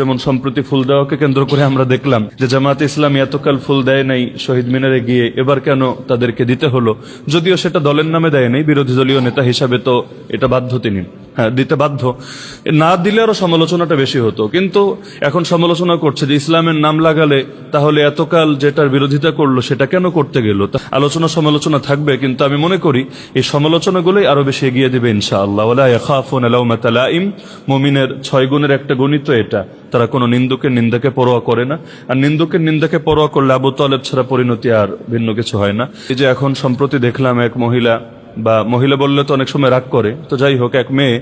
যেমন সম্প্রতি ফুল দেওয়াকে কেন্দ্র করে আমরা দেখলাম যে জামায়াতে ইসলামী এতকাল ফুল দেয় নাই শহীদ মিনারে গিয়ে, এবার কেন তাদেরকে দিতে হলো? যদিও সেটা দলের নামে দেয় নাই, বিরোধী দলীয় নেতা হিসাবে তো এটা বাধ্য তিনি, হ্যাঁ দিতে বাধ্য। না দিলে আরো সমালোচনাটা বেশি হতো, কিন্তু এখন সমালোচনা করছে যে ইসলামের নাম লাগালে তাহলে এতকাল যেটার বিরোধিতা করলো সেটা কেন করতে গেল। আলোচনা সমালোচনা থাকবে, কিন্তু আমি মনে করি এই সমালোচনাগুলোই আরো বেশি এগিয়ে দিবে ইনশাআল্লাহ। ওয়ালা ইয়াখাফুনা লাওমাতা লাইম, মুমিনের 6 গুণের একটা গণিত এটা। তারা কোনো নিন্দুকের নিন্দাকে পরোয়া করে না, আর নিন্দুকের নিন্দাকে পরোয়া করলে আবু তালেব ছাড়া পরিণতি আর ভিন্ন কিছু হয় না। এই যে এখন সম্প্রতি দেখলাম এক মহিলা, বা মহিলা বললে তো অনেক সময় রাগ করে, তো যাই হোক, এক মেয়ে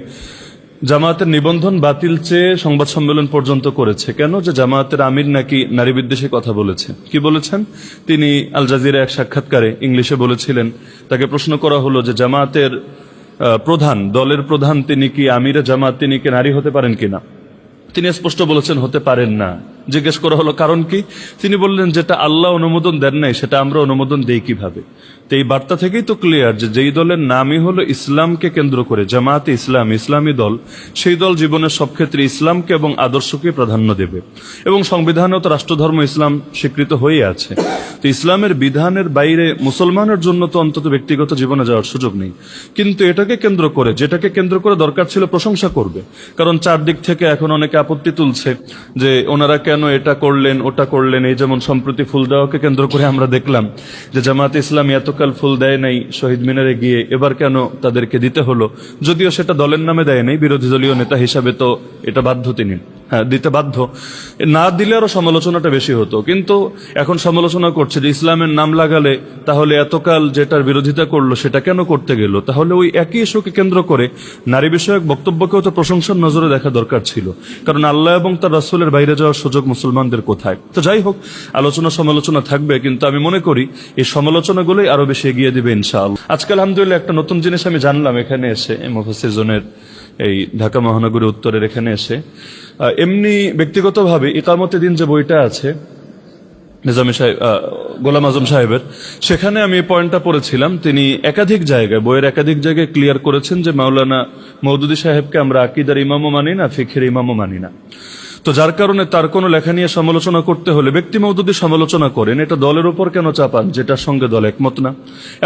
জামায়াতের নিবন্ধন বাতিল চেয়ে সংবাদ সম্মেলন পর্যন্ত করেছে। কেন? যে জামায়াতের আমির নাকি নারী বিদ্বেষী কথা বলেছে। কি বলেছেন তিনি? আল জাজিরা এক সাক্ষাৎকারে ইংলিশে বলেছিলেন। তাকে প্রশ্ন করা হলো যে জামায়াতের প্রধান, দলের প্রধান তিনি কি আমিরে জামায়াত, তিনি কি নারী হতে পারেন কিনা? তিনি স্পষ্ট বলেছেন হতে পারেন না। জিজ্ঞেস করা হলো কারণ কি? তিনি বললেন যেটা আল্লাহ অনুমোদন দেন নাই সেটা আমরা অনুমোদন দেই কিভাবে? তো এই বার্তা থেকেই তো ক্লিয়ার যে যেই দলের নামই হলো ইসলামকে কেন্দ্র করে, জামায়াতে ইসলাম, ইসলামী দল, সেই দল জীবনের সব ক্ষেত্রে ইসলামকে এবং আদর্শকে প্রাধান্য দেবে। এবং সংবিধানেও তো রাষ্ট্রধর্ম ইসলাম স্বীকৃত হয়ে আছে। তো ইসলামের বিধানের বাইরে মুসলমানের জন্য তো অন্তত ব্যক্তিগত জীবনে যাওয়ার সুযোগ নেই। কিন্তু এটাকে কেন্দ্র করে, যেটাকে কেন্দ্র করে দরকার ছিল প্রশংসা করবে, কারণ চারদিক থেকে এখন অনেকে আপত্তি তুলছে যে ওনারা কেন এটা করলেন ওটা করলেন। এই যেমন সম্প্রতি ফুল দেওয়াকে কেন্দ্র করে আমরা দেখলাম যে জামায়াতে ইসলামী এতকাল ফুল দেয় নাই শহীদ মিনারে গিয়ে, এবার কেন তাদেরকে দিতে হলো? যদিও সেটা দলের নামে দেয় নাই, বিরোধী দলীয় নেতা হিসাবে তো এটা বাধ্য তিনি, হ্যাঁ দিতে বাধ্য। না দিলে আরো সমালোচনাটা বেশি হতো, কিন্তু এখন সমালোচনা করছে যে ইসলামের নাম লাগালে তাহলে এতকাল যেটার বিরোধিতা করলো সেটা কেন করতে গেল। তাহলে ওই একই ইস্যুকে কেন্দ্র করে নারী বিষয়ক বক্তব্যকেও তো প্রশংসার নজরে দেখা দরকার ছিল, কারণ আল্লাহ এবং তার রাসূলের বাইরে যাওয়ার সুযোগ মুসলমানদের কোথায়? তো যাই হোক, আলোচনা সমালোচনা থাকবে, কিন্তু আমি মনে করি এই সমালোচনাগুলোই আরো বেশি এগিয়ে দিবে ইনশাআল্লাহ। আজকে আলহামদুলিল্লাহ একটা নতুন জিনিস আমি জানলাম এখানে এসে, মুফাসসির জোনের এই ঢাকা মহানগরী উত্তরের এখানে এসে। এমনি ব্যক্তিগতভাবে ইকামতে দিন যে বইটা আছে নিজামী সাহেব, গোলাম আজম সাহেবের, সেখানে আমি এই পয়েন্টটা পড়েছিলাম। তিনি একাধিক জায়গায়, বইয়ের একাধিক জায়গায় ক্লিয়ার করেছেন যে মাওলানা মওদুদী সাহেবকে আমরা আকীদার ইমামও মানি না, ফিকহের ইমামও মানি না। তো যার কারণে তার কোনো লেখা নিয়ে সমালোচনা করতে হলে ব্যক্তি মওদুদী সমালোচনা করেন, এটা দলের উপর কেন চাপান যেটার সঙ্গে দল একমত না?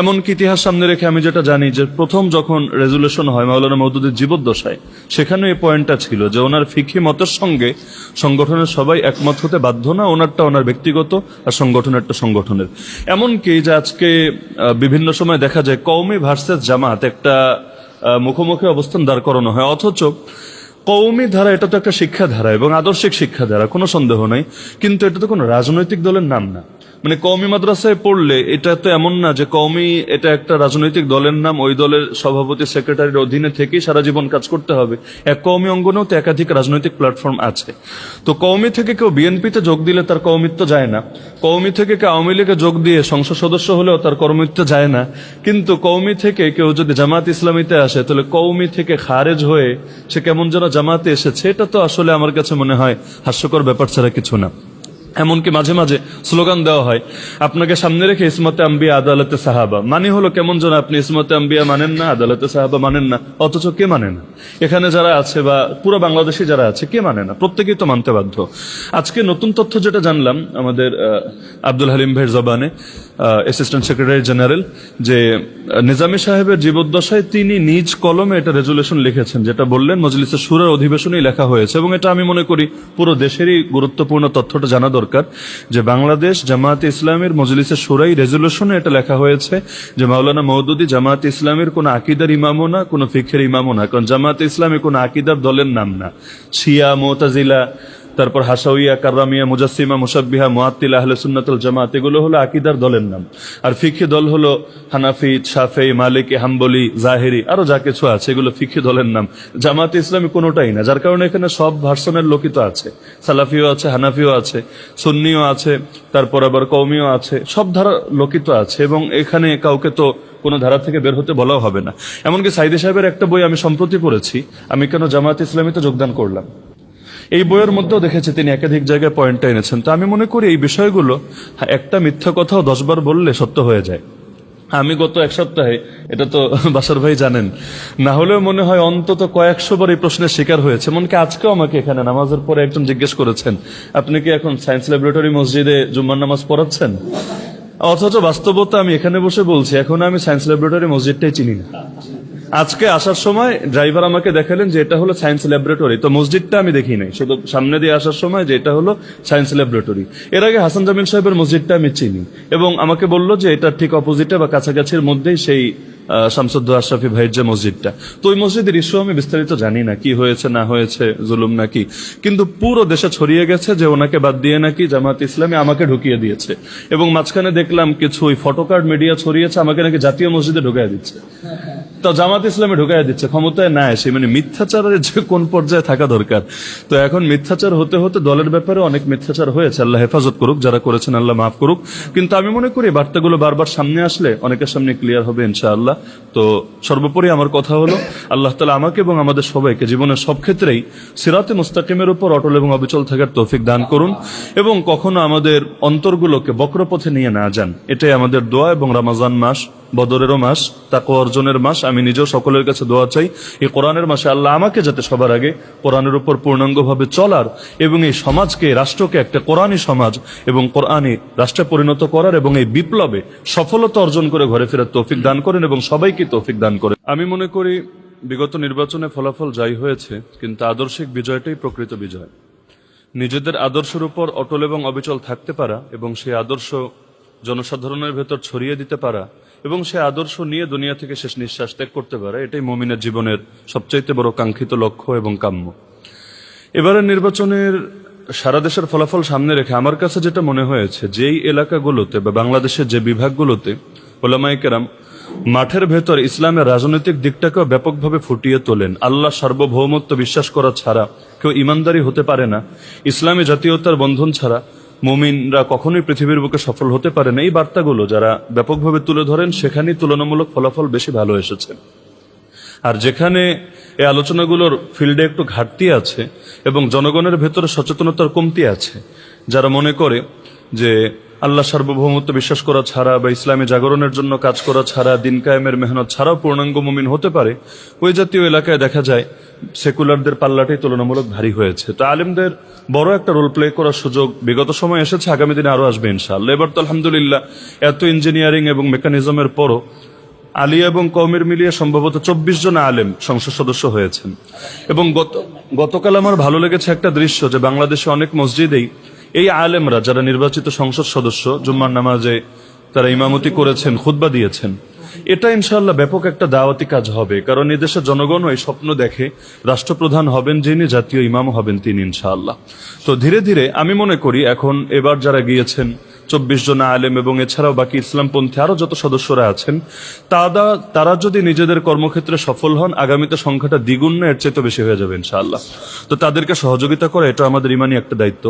এমনকি ইতিহাস সামনে রেখে আমি যেটা জানি যে প্রথম যখন রেজুলেশন হয় মাওলানা মওদুদীর জীবদ্দশায়, সেখানে এই পয়েন্টটা ছিল যে ওনার ফিকহি মতের সঙ্গে সংগঠনের সবাই একমত হতে বাধ্য না, ওনারটা ওনার ব্যক্তিগত আর সংগঠনেরটা সংগঠনের। এমনকি যে আজকে বিভিন্ন সময় দেখা যায় কওমি ভার্সেস জামাত একটা মুখোমুখি অবস্থান দাঁড় করানো হয়, অথচ কওমি ধারা এটা তো একটা শিক্ষাধারা এবং আদর্শিক শিক্ষাধারা, কোনো সন্দেহ নাই, কিন্তু এটা তো কোনো রাজনৈতিক দলের নাম না। মানে কওমি মাদ্রাসায় পড়লে এটা তো এমন না যে কওমি এটা একটা রাজনৈতিক দলের নাম, ওই দলের সভাপতি সেক্রেটারির অধীনে থেকেই সারা জীবন কাজ করতে হবে। এক কওমি অঙ্গনেও তো একাধিক রাজনৈতিক প্ল্যাটফর্ম আছে। তো কওমি থেকে কেউ বিএনপিতে যোগ দিলে তার কওমিত্ব যায় না, কওমি থেকে কেউ আওয়ামী লীগে যোগ দিয়ে সংসদ সদস্য হলেও তার কর্মত্ব যায় না। কিন্তু কওমি থেকে কেউ যদি জামাত ইসলামীতে আসে, তাহলে কওমি থেকে খারেজ হয়ে সে কেমন যেন জামাতে এসেছে। এটা তো আসলে আমার কাছে মনে হয় হাস্যকর ব্যাপার ছাড়া কিছু না। এমনকি মাঝে মাঝে স্লোগান দেওয়া হয় আপনাকে সামনে রেখে ইসমতে আম্বিয়া আদালতে সাহাবা, মানে হলো কেমন যেন আপনি ইসমতে আম্বিয়া মানেন না, আদালতে সাহাবা মানেন না, অথচ কে মানে না? এখানে যারা আছে বা পুরো বাংলাদেশে যারা আছে, কে মানে না? প্রত্যেকেই তো মানতে বাধ্য। আজকে নতুন তথ্য যেটা জানলাম আমাদের আব্দুল হালিম ভাইয়ের জবানে, অ্যাসিস্ট্যান্ট সেক্রেটারি জেনারেল, যে নিজামী সাহেবের জীবদ্দশায় তিনি নিজ কলমে এটা রেজুলেশন লিখেছেন, যেটা বললেন মজলিসে শুরার অধিবেশনেই লেখা হয়েছে। এবং এটা আমি মনে করি পুরো দেশেরই গুরুত্বপূর্ণ তথ্যটা জানা দরকার যে বাংলাদেশ জামায়াতে ইসলামের মজলিসে শুরাই রেজুলেশনে এটা লেখা হয়েছে যে মাওলানা মওদুদী জামায়াতে ইসলামের কোনো আকীদার ইমামও না, কোনো ফিকহের ইমামও না, কারণ জামায়াতে ইসলামী কোনো আকীদার দলের নাম না। শিয়া, মুতাজিলা, তারপর হাসাউইয়া, কাররামিয়া, মুজাসসিমা, মুশাব্বিহা, মুআত্তিলা, আহলে সুন্নাত ওয়াল জামাত, এগুলো হলো আকীদার দলের নাম। আর ফিকহি দল হলো হানাফি, শাফেঈ, মালিকি, হাম্বলি, জাহেরি, আরো যা কিছু আছে এগুলো ফিকহি দলের নাম। জামাতে ইসলামী কোনোটাই না, যার কারণে এখানে সব ভার্সনের লোকই তো আছে, সালাফিও আছে, হানাফিও আছে, সুন্নিও আছে, তারপর আবার কওমিও আছে, সব ধারা লোকই তো আছে। এবং এখানে কাউকে তো কোনো ধারা থেকে বের হতে বলাও হবে না। এমনকি সাইদি সাহেবের একটা বই আমি সম্প্রতি পড়েছি, আমি কেন জামায়াতে ইসলামীতে যোগদান করলাম, এই বইয়ের মধ্যেও দেখেছি তিনি একাধিক জায়গায় পয়েন্টটা এনেছেন। তো আমি মনে করি এই বিষয়গুলো একটা মিথ্যা কথাও 10 বার বললে সত্য হয়ে যায়। আমি গত এক সপ্তাহে, এটা তো বাসার ভাই জানেন, না হলেও মনে হয় অন্তত কয়েকশো বার এই প্রশ্নের শিকার হয়েছে। এমনকি আজকেও আমাকে এখানে নামাজের পরে একজন জিজ্ঞেস করেছেন, আপনি কি এখন সায়েন্স ল্যাবরেটরি মসজিদে জুম্মার নামাজ পড়াচ্ছেন? অথচ বাস্তবতা আমি এখানে বসে বলছি, এখন আমি সায়েন্স ল্যাবরেটরি মসজিদটাই চিনি না। আজকে আসার সময় ড্রাইভার আমাকে দেখালেন যে এটা হলো সায়েন্স ল্যাবরেটরি, তো মসজিদটা আমি দেখি নাই, শুধু সামনে দিয়ে আসার সময় যে এটা হলো সায়েন্স ল্যাবরেটরি। এর আগে হাসান জামিল সাহেবের মসজিদটা আমি চিনি, এবং আমাকে বললো যে এটা ঠিক অপোজিটে বা কাছাকাছির মধ্যেই সেই শামসুদ্দোহা আশরাফি ভাইয়ের যে মসজিদটা। তো ওই মসজিদের ইস্যু আমি বিস্তারিত জানি না, কি হয়েছে না হয়েছে, জুলুম নাকি, কিন্তু পুরো দেশে ছড়িয়ে গেছে যে ওনাকে বাদ দিয়ে নাকি জামাত ইসলামী আমাকে ঢুকিয়ে দিয়েছে। এবং মাঝখানে দেখলাম কিছু ওই ফটোকার্ড মিডিয়া ছড়িয়েছে, আমাকে নাকি জাতীয় মসজিদে ঢুকাই দিচ্ছে। তো জামাত ইসলামে ঢুকাই দিচ্ছে, ক্ষমতায় না এসে। মানে মিথ্যাচারের যে কোন পর্যায়ে থাকা দরকার। তো এখন মিথ্যাচার হতে হতে দলের ব্যাপারে অনেক মিথ্যাচার হয়েছে, আল্লাহ হেফাজত করুক, যারা করেছেন আল্লাহ মাফ করুক। কিন্তু আমি মনে করি বার্তাগুলো বারবার সামনে আসলে অনেকের সামনে ক্লিয়ার হবে ইনশাআল্লাহ। তো সর্বোপরি আমার কথা হলো, আল্লাহ তাআলা আমাকে এবং আমাদের সবাইকে জীবনের সব ক্ষেত্রেই সিরাতে মুস্তাকিমের উপর অটল এবং অবিচল থাকার তৌফিক দান করুন, এবং কখনো আমাদের অন্তরগুলোকে বক্রপথে নিয়ে না যান। এটাই আমাদের দোয়া। এবং রমজান মাস বদরেরও মাস, তাকওয়া অর্জনের মাস। আমি নিজেও সকলের কাছে দোয়া চাই এই কোরআনের মাসে আল্লাহ আমাকে যাতে সবার আগে কোরআনের উপর পূর্ণাঙ্গভাবে চলার এবং এই সমাজকে, রাষ্ট্রকে একটা কোরআনী সমাজ এবং কোরআনী রাষ্ট্রে পরিণত করার এবং এই বিপ্লবে সফলতা অর্জন করে ঘরে ফেরার তৌফিক দান করেন এবং সবাইকে তৌফিক দান করেন। আমি মনে করি বিগত নির্বাচনে ফলাফল যাই হয়েছে, কিন্তু আদর্শিক বিজয়টাই প্রকৃত বিজয়। নিজেদের আদর্শের উপর অটল এবং অবিচল থাকতে পারা এবং সেই আদর্শ জনসাধারণের ভেতর ছড়িয়ে দিতে পারা এবং সে আদর্শ নিয়ে দুনিয়া থেকে শেষ নিঃশ্বাস ত্যাগ করতে পারে, এটাই মুমিনের জীবনের সবচাইতে বড় কাঙ্ক্ষিত লক্ষ্য এবং কাম্য। এবারের নির্বাচনের সারা দেশের ফলাফল সামনে রেখে আমার কাছে যেটা মনে হয়েছে, যেই এলাকাগুলোতে বা বাংলাদেশের যে বিভাগগুলোতে ওলামায়ে কেরাম মাঠের ভেতর ইসলামের রাজনৈতিক দিকটাকেও ব্যাপকভাবে ফুটিয়ে তোলেন, আল্লাহ সার্বভৌমত্ব বিশ্বাস করা ছাড়া কেউ ইমানদারি হতে পারে না, ইসলামী জাতীয়তার বন্ধন ছাড়া মুমিনরা কখনোই পৃথিবীর বুকে সফল হতে পারে না, এই বার্তাগুলো যারা ব্যাপকভাবে তুলে ধরেন সেখানেই তুলনামূলক ফলাফল বেশি ভালো এসেছে। আর যেখানে এই আলোচনাগুলোর ফিল্ডে একটু ঘাটতি আছে এবং জনগণের ভেতরে সচেতনতার কমতি আছে, যারা মনে করে যে আল্লাহ সার্বভৌমত্ব বিশ্বাস করা ছাড়া বা ইসলামী জাগরণের জন্য কাজ করা ছাড়া, দিন কায়েমের মেহনত ছাড়াও পূর্ণাঙ্গ মুমিন হতে পারে, ওই জাতীয় এলাকায় দেখা যায় সেকুলারদের পাল্লাটাই তুলনামূলক ভারী হয়েছে। তো আলেমদের বড় একটা রোল প্লে করার সুযোগ বিগত সময় এসেছে, আগামী দিনে আরো আসবে ইনশাআল্লাহ। এবার তো আলহামদুলিল্লাহ এত ইঞ্জিনিয়ারিং এবং মেকানিজমের পরও আলিয়া এবং কওমের মিলিয়ে সম্ভবত 24 জন আলেম সংসদ সদস্য হয়েছেন। এবং গতকাল আমার ভালো লেগেছে একটা দৃশ্য, যে বাংলাদেশে অনেক মসজিদেই এই আলেমরা যারা নির্বাচিত সংসদ সদস্য জুম্মার নামাজে তারা ইমামতি করেছেন, খুতবা দিয়েছেন। এটা ইনশাআল্লাহ ব্যাপক একটা দাওয়াতি কাজ হবে, কারণ এদেশের জনগণও এই স্বপ্ন দেখে রাষ্ট্রপ্রধান হবেন যিনি, জাতীয় ইমাম হবেন তিনি ইনশাআল্লাহ। তো ধীরে ধীরে আমি মনে করি এখন এবার যারা গিয়েছেন 24 জন আলেম এবং এছাড়াও বাকি ইসলামপন্থী আরো যত সদস্যরা আছেন, তারা যদি নিজেদের কর্মক্ষেত্রে সফল হন, আগামীতে সংখ্যাটা দ্বিগুণ না এর চেয়ে বেশি হয়ে যাবে ইনশাআল্লাহ। তো তাদেরকে সহযোগিতা করা এটা আমাদের ইমানি একটা দায়িত্ব।